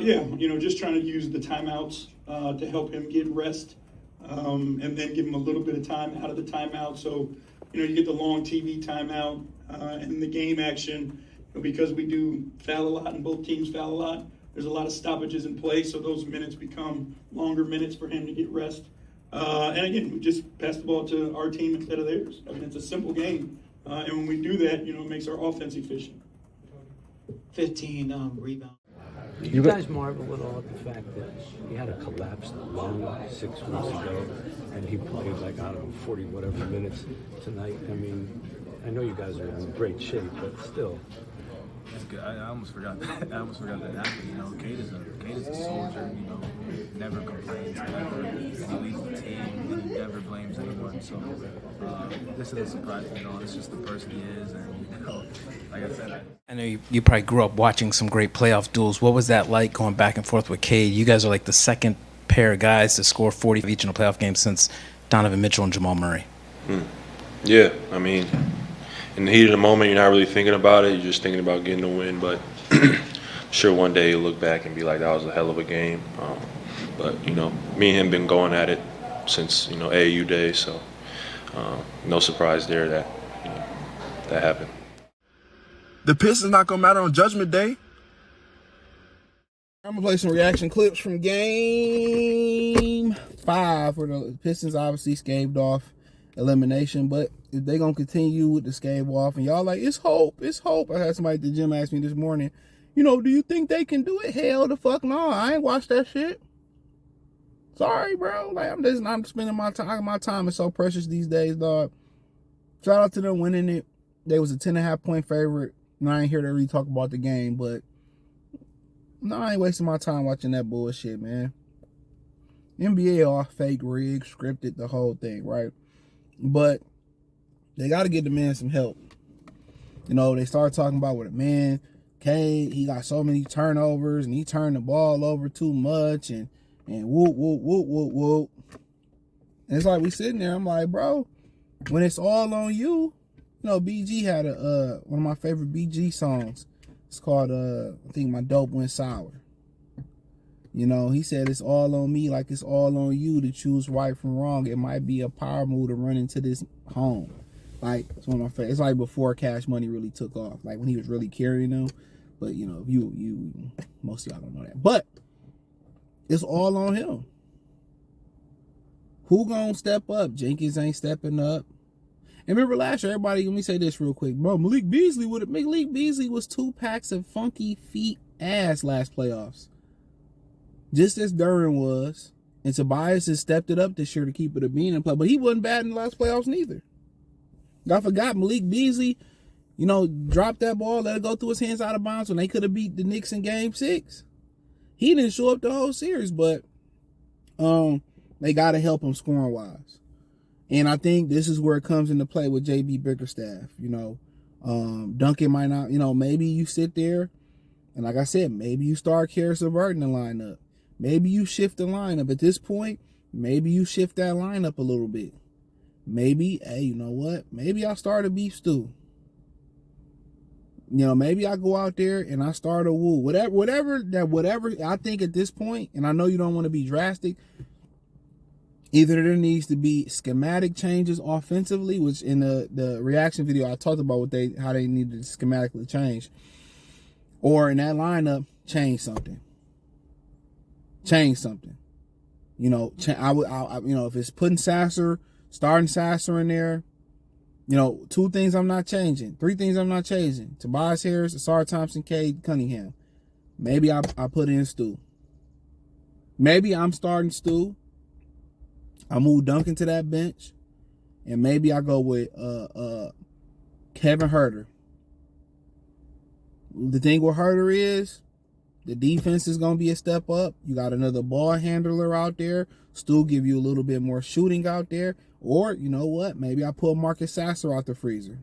Yeah, just trying to use the timeouts to help him get rest, and then give him a little bit of time out of the timeout. So, you get the long TV timeout and the game action. Because we do foul a lot and both teams foul a lot, there's a lot of stoppages in play, so those minutes become longer minutes for him to get rest. And again, we just pass the ball to our team instead of theirs. I mean, it's a simple game, and when we do that, it makes our offense efficient. 15 rebounds. Did you guys marvel at all at the fact that he had a collapsed lung 6 weeks ago, and he played 40 whatever minutes tonight? I mean, I know you guys are in great shape, but still. It's good. I almost forgot that. I almost forgot that happened. Cade is a soldier. Never complains, never. He leads the team, and he never blames anyone. So this isn't surprising at all. It's just the person he is, and like I said, I know you probably grew up watching some great playoff duels. What was that like going back and forth with Cade? You guys are like the second pair of guys to score 40 each in a playoff game since Donovan Mitchell and Jamal Murray. Yeah, I mean, in the heat of the moment, you're not really thinking about it. You're just thinking about getting the win. But sure, one day you'll look back and be like, that was a hell of a game. But, me and him been going at it since, AAU days. So no surprise there that that happened. The Pistons not going to matter on Judgment Day. I'm going to play some reaction clips from Game 5 where the Pistons obviously scaved off elimination, but if they gonna continue with the scave off and y'all like, it's hope. I had somebody at the gym ask me this morning, do you think they can do it? Hell the fuck no, I ain't watched that shit. Sorry, bro. I'm spending my time. My time is so precious these days, dog. Shout out to them winning it. They was a 10.5 point favorite. And I ain't here to really talk about the game, but no, I ain't wasting my time watching that bullshit, man. NBA all fake, rigged, scripted, the whole thing, right? But they got to give the man some help. They started talking about with a man, Cade, he got so many turnovers and he turned the ball over too much and whoop, whoop, whoop, whoop, whoop. And it's like we sitting there, I'm like, bro, when it's all on you, BG had one of my favorite BG songs. It's called, I think My Dope Went Sour. He said it's all on me like it's all on you to choose right from wrong. It might be a power move to run into this home. Like, it's one of my favorites. It's like before Cash Money really took off. Like when he was really carrying them. But, you most of y'all don't know that. But it's all on him. Who gonna step up? Jenkins ain't stepping up. And remember last year, everybody, let me say this real quick. Bro, Malik Beasley was 2 packs of funky feet ass last playoffs. Just as Duran was. And Tobias has stepped it up this year to keep it a bean in play. But he wasn't bad in the last playoffs neither. I forgot Malik Beasley, dropped that ball, let it go through his hands out of bounds when they could have beat the Knicks in Game 6. He didn't show up the whole series, but they got to help him scoring-wise. And I think this is where it comes into play with J.B. Bickerstaff. Duncan might not, maybe you sit there, and like I said, maybe you start Karis LeVert in the lineup. Maybe you shift the lineup. At this point, maybe you shift that lineup a little bit. Maybe, hey, you know what? Maybe I start a beef stew. Maybe I go out there and I start a woo. Whatever I think at this point, and I know you don't want to be drastic, either there needs to be schematic changes offensively, which in the reaction video I talked about how they needed to schematically change, or in that lineup, change something. If it's putting starting Sasser in there, 2 things I'm not changing. 3 things I'm not changing. Tobias Harris, Asar Thompson, Cade, Cunningham. Maybe I put in Stu. Maybe I'm starting Stu. I move Duncan to that bench. And maybe I go with Kevin Huerter. The thing with Huerter is the defense is going to be a step up. You got another ball handler out there. Stu give you a little bit more shooting out there. Or, you know what? Maybe I pull Marcus Sasser out the freezer.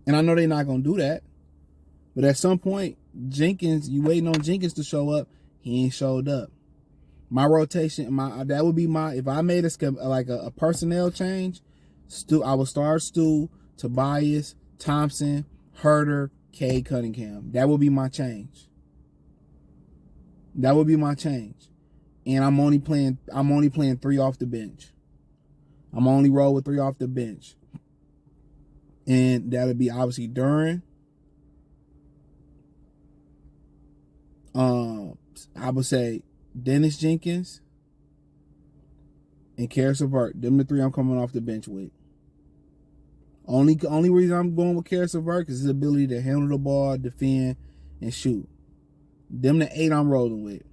And I know they're not going to do that. But at some point, you waiting on Jenkins to show up. He ain't showed up. My rotation, that would be if I made a personnel change, I would start Stu, Tobias, Thompson, Huerter, Cade, Cunningham. That would be my change. That would be my change. And I'm only playing 3 off the bench. I'm only roll with 3 off the bench. And that would be obviously Duran. I would say Dennis Jenkins and Karis LeVert. Them the 3 I'm coming off the bench with. Only reason I'm going with Karis LeVert is his ability to handle the ball, defend, and shoot. Them the 8 I'm rolling with.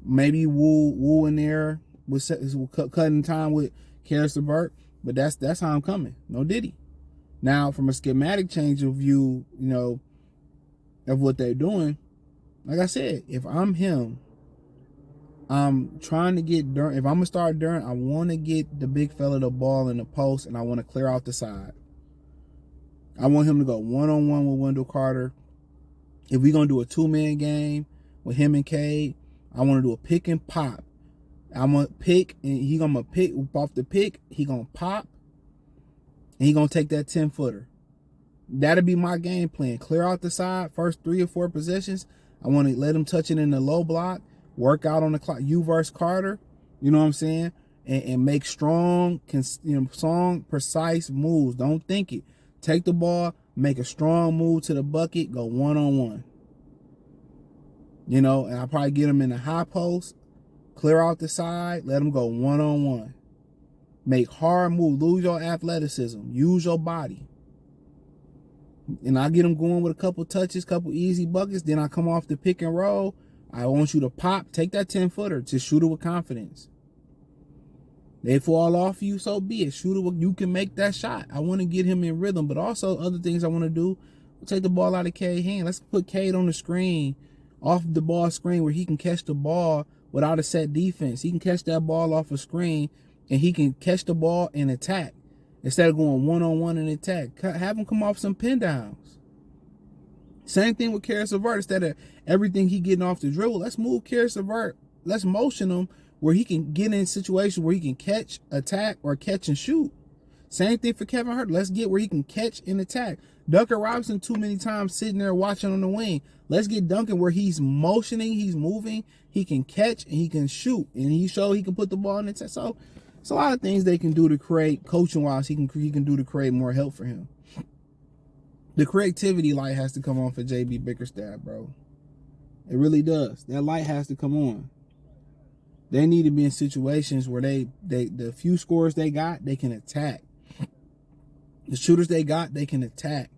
Maybe Wu in there with cutting time with Karis LeVert, but that's how I'm coming. No Diddy. Now, from a schematic change of view, of what they're doing, like I said, if I'm him, I'm trying to get Duran. If I'm going to start Duran, I want to get the big fella the ball in the post, and I want to clear out the side. I want him to go one-on-one with Wendell Carter. If we're going to do a 2-man game with him and Cade, I want to do a pick and pop. I'm going to pick, and he's going to pick off the pick. He going to pop, and he going to take that 10-footer. That'll be my game plan. Clear out the side, first 3 or 4 possessions. I want to let him touch it in the low block, work out on the clock. You versus Carter, you know what I'm saying? And make strong, precise moves. Don't think it. Take the ball, make a strong move to the bucket, go one-on-one. And I'll probably get him in the high post, clear out the side, let him go one-on-one. Make hard moves, lose your athleticism, use your body. And I get him going with a couple touches, couple easy buckets. Then I come off the pick and roll. I want you to pop, take that 10-footer, just shoot it with confidence. They fall off you, so be it. Shoot it, you can make that shot. I want to get him in rhythm, but also other things I want to do. Take the ball out of Cade's hand. Let's put Cade on the screen, off the ball screen, where he can catch the ball without a set defense. He can catch that ball off a screen, and he can catch the ball and attack. Instead of going one-on-one and attack, have him come off some pin downs. Same thing with Karis LeVert. Instead of everything he getting off the dribble, let's move Karis LeVert. Let's motion him where he can get in situations where he can catch, attack, or catch and shoot. Same thing for Kevin Huerter. Let's get where he can catch and attack. Duncan Robinson too many times sitting there watching on the wing. Let's get Duncan where he's motioning, he's moving, he can catch, and he can shoot. And he showed he can put the ball in the attack. So it's a lot of things they can do to create, coaching-wise, he can do to create more help for him. The creativity light has to come on for JB Bickerstaff, bro. It really does. That light has to come on. They need to be in situations where the few scores they got, they can attack. The shooters they got, they can attack.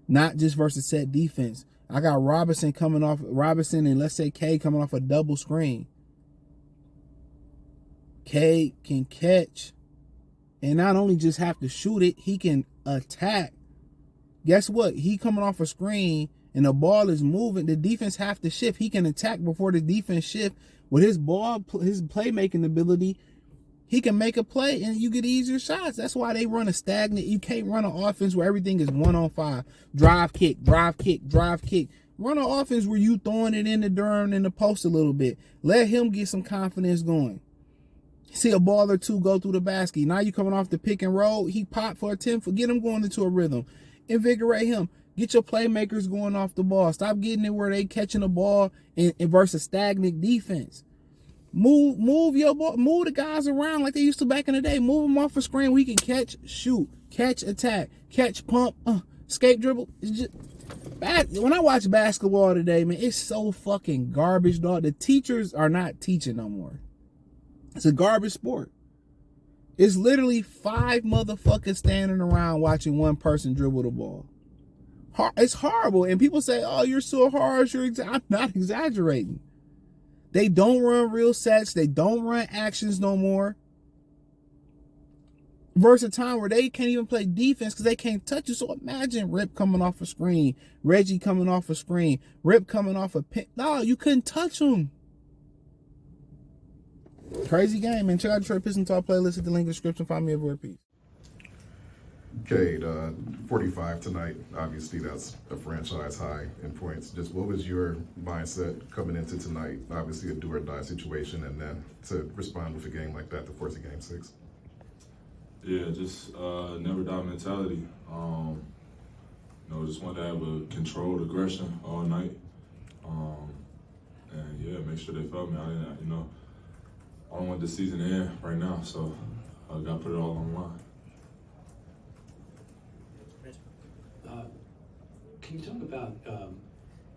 Not just versus set defense. I got Robinson and let's say Cade coming off a double screen. Cade can catch and not only just have to shoot it, he can attack. Guess what? He coming off a screen and the ball is moving. The defense have to shift. He can attack before the defense shift. With his ball, his playmaking ability, he can make a play and you get easier shots. That's why they run a stagnant. You can't run an offense where everything is 1-on-5. Drive, kick, drive, kick, drive, kick. Run an offense where you throwing it in the Durham in the post a little bit. Let him get some confidence going. See a ball or two go through the basket. Now you coming off the pick and roll. He popped for a 10. Get him going into a rhythm. Invigorate him. Get your playmakers going off the ball. Stop getting it where they catching the ball and versus stagnant defense. Move your ball. Move the guys around like they used to back in the day. Move them off a screen where he can catch, shoot, catch, attack, catch, pump, escape dribble. It's just, when I watch basketball today, man, it's so fucking garbage, dog. The teachers are not teaching no more. It's a garbage sport. It's literally 5 motherfuckers standing around watching one person dribble the ball. It's horrible. And people say, oh, you're so harsh. I'm not exaggerating. They don't run real sets. They don't run actions no more. Versus a time where they can't even play defense because they can't touch you. So imagine Rip coming off a screen. Reggie coming off a screen. Rip coming off a pin. No, you couldn't touch him. Crazy game, man. Check out Detroit Pistons Talk playlist at the link in the description. Find me everywhere. Peace. Cade, 45 tonight. Obviously, that's a franchise high in points. Just what was your mindset coming into tonight? Obviously, a do or die situation, and then to respond with a game like that to force a game 6. Yeah, just never die mentality. Just wanted to have a controlled aggression all night. And yeah, make sure they felt me. I don't want the season to end right now, so I got to put it all on the line. Can you talk about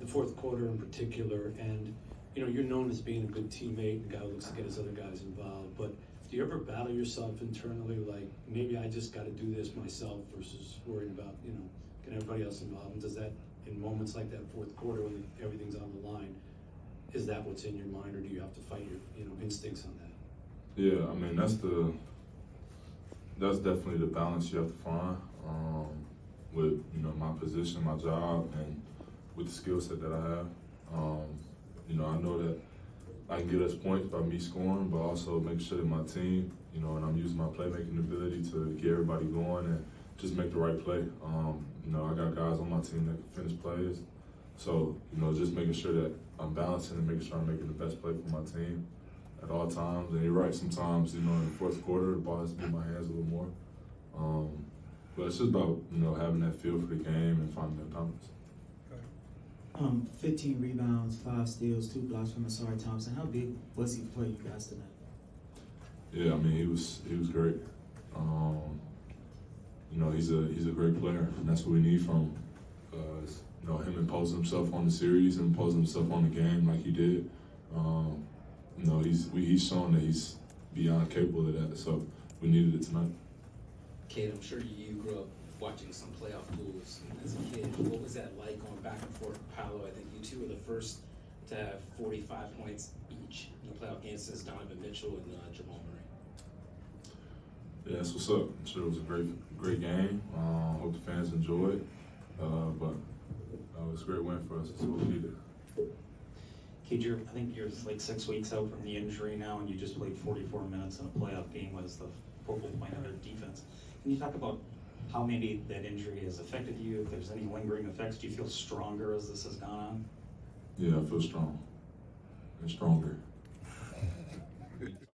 the fourth quarter in particular? And you're known as being a good teammate and a guy who looks to get his other guys involved. But do you ever battle yourself internally, like maybe I just got to do this myself versus worrying about getting everybody else involved? And does that, in moments like that fourth quarter when everything's on the line, is that what's in your mind, or do you have to fight your instincts on that? Yeah, I mean that's definitely the balance you have to find with my position, my job, and with the skill set that I have. I know that I can get us points by me scoring, but also make sure that my team, and I'm using my playmaking ability to get everybody going and just make the right play. I got guys on my team that can finish plays. So, just making sure that I'm balancing and making sure I'm making the best play for my team at all times. And you're right, sometimes, in the fourth quarter, the ball has to be in my hands a little more. But it's just about, having that feel for the game and finding that balance. 15 rebounds, 5 steals, 2 blocks from Asari Thompson. How big was he for you guys tonight? Yeah, I mean, he was great. He's a great player, and that's what we need from him. Him imposing himself on the series and imposing himself on the game like he did. He's shown that he's beyond capable of that, so we needed it tonight. Cade, I'm sure you grew up watching some playoff duels as a kid. What was that like going back and forth with Paolo? I think you two were the first to have 45 points each in the playoff games since Donovan Mitchell and Jamal Murray. Yeah, that's what's up. I'm sure it was a great game. Hope the fans enjoyed. But it was a great win for us. That's what we needed. Cade, I think you're like 6 weeks out from the injury now, and you just played 44 minutes in a playoff game as the focal point of their defense. Can you talk about how maybe that injury has affected you, if there's any lingering effects? Do you feel stronger as this has gone on? Yeah, I feel strong and stronger.